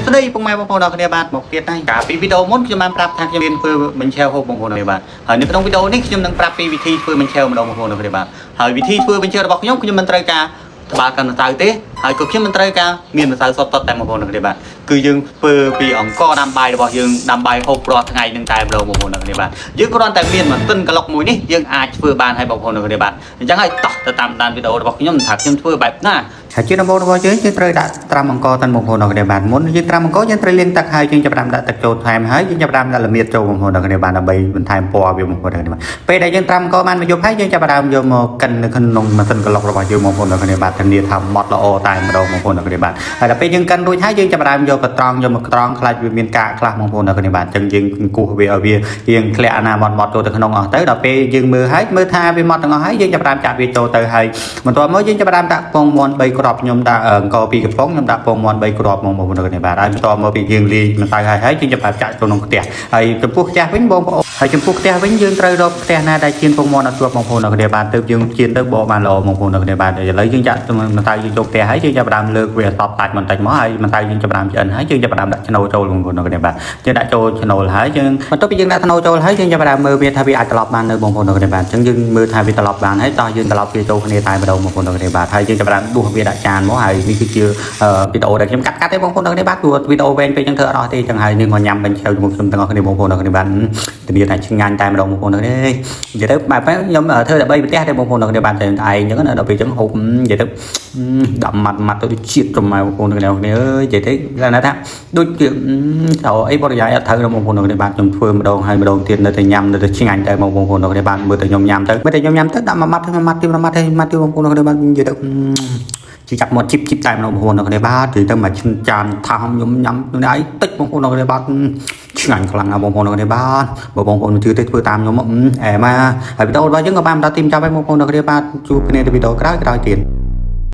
ស្ដីពុកម៉ែបងប្អូនគ្នាបាទមកទៀតហើយកាលពីវីដេអូមុនខ្ញុំបានប្រាប់ថាខ្ញុំមានធ្វើបញ្ឆេវហូបបងប្អូនគ្នាបាទហើយនៅក្នុងវីដេអូនេះខ្ញុំនឹងប្រាប់ពីវិធីធ្វើបញ្ឆេវម្ដងបងប្អូនគ្នាបាទហើយវិធីធ្វើបញ្ឆេវរបស់ខ្ញុំមិនត្រូវការត្បាល់កាន់ម្សៅទេហើយក៏ខ្ញុំមិនត្រូវការមានម្សៅសុទ្ធតែបងប្អូនគ្នាបាទគឺយើងធ្វើពីអង្គដាំបាយរបស់យើងដាំបាយហូបរាល់ថ្ងៃនឹងតែម្ដងបងប្អូនគ្នាបាទយើងគ្រាន់តែមានម៉ាស៊ីនក្លុកមួយនេះយើងអាចធ្វើបានហើយបងប្អូនគ្នាបាទអញ្ចឹងហើយតោះទៅតាមដានវីដេអូរបស់ខ្ញុំថាខ្ញុំធ្វើបែបណាហើយជាដំបូងរបស់យើងត្រូវដាក់ត្រាំអង្ករតាមបងប្អូនគ្នាបាទមុនយើងត្រាំអង្ករយើងត្រូវលាងទឹកហើយយើងចាប់ផ្ដើមដាក់ទឹកចូលថែមហើយយើងចាប់ផ្ដើមដាក់ល្មៀតចូលបងប្អូនគ្នាបាទដើម្បីបន្ថែមពណ៌វាបងប្អូនគ្នាបាទពេលដែលយើងត្រាំអង្ករបានមួយយប់ហើយយើងចាប់ផ្ដើមយកមកកិននៅក្នុងម៉ាស៊ីនក្លុករបស់យើងបងប្អូនគ្នាបាទធានាថាម៉ត់ល្អតែម្ដងបងប្អូនគ្នាបាទហើយដល់ពេលយើងកិនរួចហើយយើងចាប់ផ្ដើមយកកត្រង់យកមកត្រង់ខ្លាចវាមានកាកខ្លះបងប្អូនគ្នាបាទអញ្ចឹងយើងគោះវាឲ្យវាយើងធ្លាក់អាណាម៉ត់ចូលទៅក្នុងអស់ទៅដល់ពេលយើងមើលហើយមើលថាវាម៉ត់ទាំងអស់ហើយយើងចាប់ផ្ដើមចាក់វាចូលទៅហើយបន្ទាប់មកយើងចាប់ផ្ដើមដាក់ពងមាន់3គ្រាប់ខ្ញុំដាក់អង្គ2កំប៉ុងខ្ញុំដាក់ពងមាន់3គ្រាប់បងប្អូនគ្នាបាទហើយបន្ទាប់មកពីយើងលាយម្សៅហើយយើងចាប់ផ្ដើមចាក់ចូលក្នុងខ្ទះហើយចំពោះខ្ទះវិញបងប្អូនហើយចំពោះខ្ទះវិញយើងត្រូវរកខ្ទះណាដែលជៀនពងមាន់អត់ជាប់បងប្អូនគ្នាបាទទើបយើងជៀនទៅបកបានល្អបងប្អូនគ្នាបាទឥឡូវយើងចាក់ម្សៅយើងចូលខ្ទះហើយយើងចាប់ផ្ដើមលើកវាសពតាច់បន្តិចមកហើយម្សៅយើងចាប់ផ្ដើមឆ្អិនហើយយើងចាប់ផ្ដើមដាក់ឆ្នូរចូលបងប្អូនគ្នាបាទយើងដាក់ចូលឆ្នូរហើយយើងបន្ទាប់ពីយើងដាក់ឆ្នូរចូលហើយយើងចាប់ផ្ដើមមើលវាថាវាអាចត្រឡប់បាននៅបងប្អូនគ្នាបាទអញ្ចឹងយើងមើលថាវាត្រឡប់បានហើយតោះយើងត្រឡប់វាចូលគ្នាតែម្ដងបងប្អូនគ្នាបាទហើយយើងចាប់ផ្ដើមដួសវាដាក់ចានមកហើយនេះគឺជាវីដេអូដែលខ្ញុំកាត់ទេបងប្អូនគ្នាបាទព្រោះវីដេអូវែងពេកចឹងធ្វើអត់អស់ទេចឹងហើយនេះមកញ៉ាំបញ្ឆេវជាមួយខ្ញុំទាំងអស់គ្នាបងប្អូនគ្នាបាទធានាថាឆ្ងាញ់តែម្ដងបងប្អូនគ្នានិយាយទៅបែបខ្ញុំធ្វើតែ3ប្រទេសទេបងប្អូនគ្នាបាទតែឯងចឹងដល់ពេលចឹងហូបនិយាយទៅដាក់ម៉ាត់ទៅជាតិចំម៉ែបងប្អូនគ្នាអើយនិយាយទៅគាត់ថាដូចជាត្រូវអីបរិយាយអត់ត្រូវបងប្អូនគ្នាបាទខ្ញុំធ្វើម្ដងហើយម្ដងទៀតនៅតែញ៉ាំនៅតែឆ្ងាញ់តែបងប្អូនគ្នាបាទមើលតែខ្ញុំញ៉ាំទៅមើលតែខ្ញុំញ៉ាំទៅដាក់មួយម៉ាត់ទៅម៉ាត់ទៀតម៉ាត់ទៀតបងប្អូនគ្នាបាទនិយាយទៅជាចាប់មកជីបតែម្ដងបងប្អូនគ្នាបាទនិយាយទៅមកចានថាខ្ញុំញ៉ាំនៅឯងតិចបងប្អូនគ្នាបាទឆ្ងាញ់ខ្លាំងណាស់បងប្អូនគ្នាបាទបើបងប្អូនជឿទេធ្វើតាមខ្ញុំអែមកហើយវីដេអូរបស់យើងក៏បានបន្តទីមចាប់ហើយបងប្អូនគ្នាបាទជួបគ្នានៅវីដេអូក្រោយទៀត